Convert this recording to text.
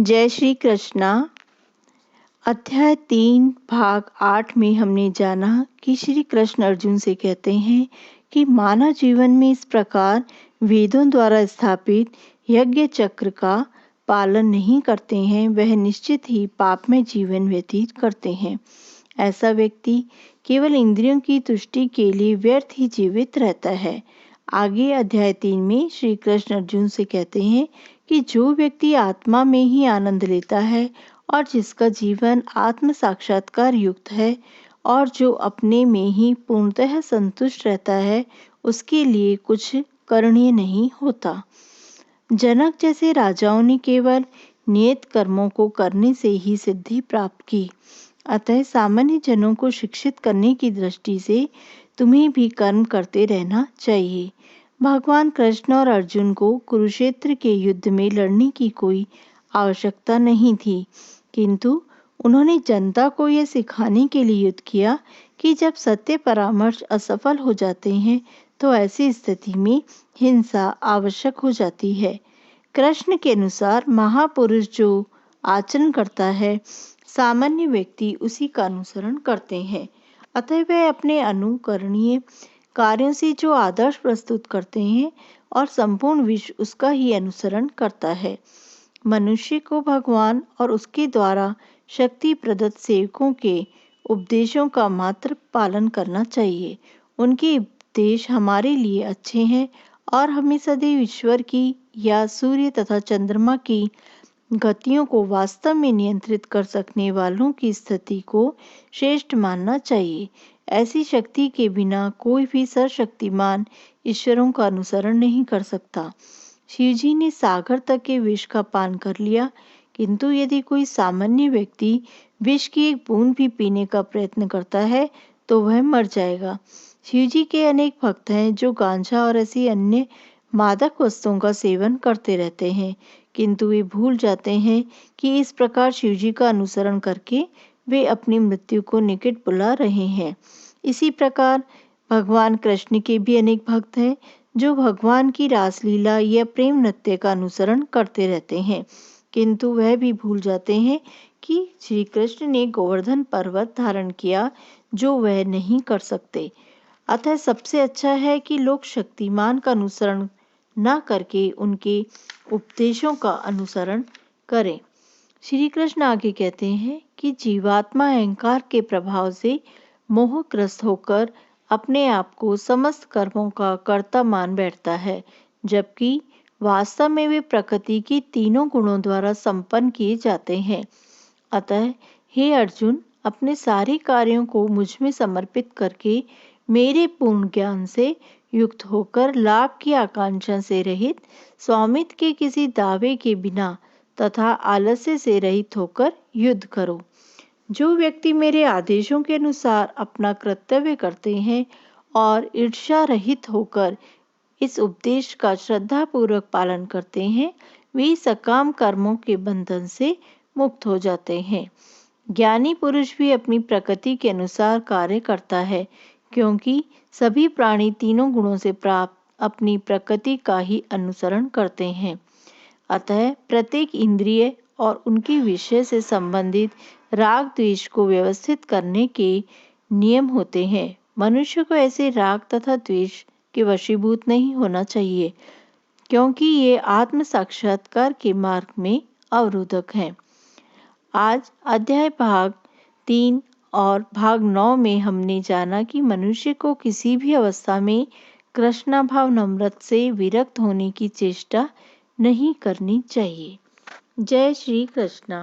जय श्री कृष्णा। अध्याय 3 भाग 8 में हमने जाना कि श्री कृष्ण अर्जुन से कहते हैं कि मानव जीवन में इस प्रकार वेदों द्वारा स्थापित यज्ञ चक्र का पालन नहीं करते हैं, वह निश्चित ही पाप में जीवन व्यतीत करते हैं। ऐसा व्यक्ति केवल इंद्रियों की तुष्टि के लिए व्यर्थ ही जीवित रहता है। आगे अध्याय 3 में श्री कृष्ण अर्जुन से कहते हैं कि जो व्यक्ति आत्मा में ही आनंद लेता है और जिसका जीवन आत्म साक्षात्कार युक्त है और जो अपने में ही पूर्णतः संतुष्ट रहता है, उसके लिए कुछ करणीय नहीं होता। जनक जैसे राजाओं ने केवल नियत कर्मों को करने से ही सिद्धि प्राप्त की। अतः सामान्य जनों को शिक्षित करने की दृष्टि से तुम्हें भी कर्म करते रहना चाहिए। भगवान कृष्ण और अर्जुन को कुरुक्षेत्र के युद्ध में लड़ने की कोई आवश्यकता नहीं थी, किंतु उन्होंने जनता को यह सिखाने के लिए युद्ध किया कि जब सत्य परामर्श असफल हो जाते हैं तो ऐसी स्थिति में हिंसा आवश्यक हो जाती है। कृष्ण के अनुसार महापुरुष जो आचरण करता है, सामान्य व्यक्ति उसी का अनुसरण करते हैं। अतः वह अपने अनुकरणीय कार्यों से जो आदर्श प्रस्तुत करते हैं और संपूर्ण विश्व उसका ही अनुसरण करता है। मनुष्य को भगवान और उसके द्वारा शक्ति प्रदत्त सेवकों के उपदेशों का मात्र पालन करना चाहिए। उनके उपदेश हमारे लिए अच्छे हैं और हमें सदैव ईश्वर की या सूर्य तथा चंद्रमा की गतियों को वास्तव में नियंत्रित कर सकने वालों की स्थिति को श्रेष्ठ मानना चाहिए। ऐसी शक्ति के बिना कोई भी सर्वशक्तिमान ईश्वरों का अनुसरण नहीं कर सकता। शिवजी ने सागर तक के विष का पान कर लिया, किंतु यदि कोई सामान्य व्यक्ति विष की एक बूंद भी पीने का प्रयत्न करता है तो वह मर जाएगा। शिवजी के अनेक भक्त हैं जो गांजा और ऐसी अन्य मादक वस्तुओं का सेवन करते रहते हैं, किंतु वे भूल जाते हैं कि इस प्रकार शिवजी का अनुसरण करके वे अपनी मृत्यु को निकट बुला रहे हैं। इसी प्रकार भगवान कृष्ण के भी अनेक भक्त हैं जो भगवान की रासलीला या प्रेम नृत्य का अनुसरण करते रहते हैं, किंतु वह भी भूल जाते हैं कि श्री कृष्ण ने गोवर्धन पर्वत धारण किया जो वह नहीं कर सकते। अतः सबसे अच्छा है कि लोग शक्तिमान का अनुसरण न करके उनके उपदेशों का अनुसरण करें। श्री कृष्ण आगे कहते हैं कि जीवात्मा अहंकार के प्रभाव से मोहग्रस्त होकर अपने आप को समस्त कर्मों का कर्ता मान बैठता है, जबकि वास्तव में वे प्रकृति की तीनों गुणों द्वारा संपन्न किए जाते हैं। अतः हे अर्जुन, अपने सारे कार्यों को मुझ में समर्पित करके मेरे पूर्ण ज्ञान से युक्त होकर लाभ की आकांक्षा से रहित, स्वामित्व के किसी दावे के बिना तथा आलस्य से रहित होकर युद्ध करो। जो व्यक्ति मेरे आदेशों के अनुसार अपना कर्तव्य करते हैं और ईर्ष्या रहित होकर इस उपदेश का श्रद्धा पूर्वक पालन करते हैं, वे सकाम कर्मों के बंधन से मुक्त हो जाते हैं। ज्ञानी पुरुष भी अपनी प्रकृति के अनुसार कार्य करता है, क्योंकि सभी प्राणी तीनों गुणों से प्राप्त अपनी प्रकृति का ही अनुसरण करते हैं। अतः प्रत्येक इंद्रिय और उनके विषय से संबंधित राग द्वेष को व्यवस्थित करने के नियम होते हैं। मनुष्य को ऐसे राग तथा द्वेष के वशीभूत नहीं होना चाहिए, क्योंकि ये आत्म साक्षात्कार के मार्ग में अवरोधक हैं। आज अध्याय भाग 3 और भाग 9 में हमने जाना कि मनुष्य को किसी भी अवस्था में कृष्णाभाव नम्रत से विरक्त होने की चेष्टा नहीं करनी चाहिए। जय श्री कृष्णा।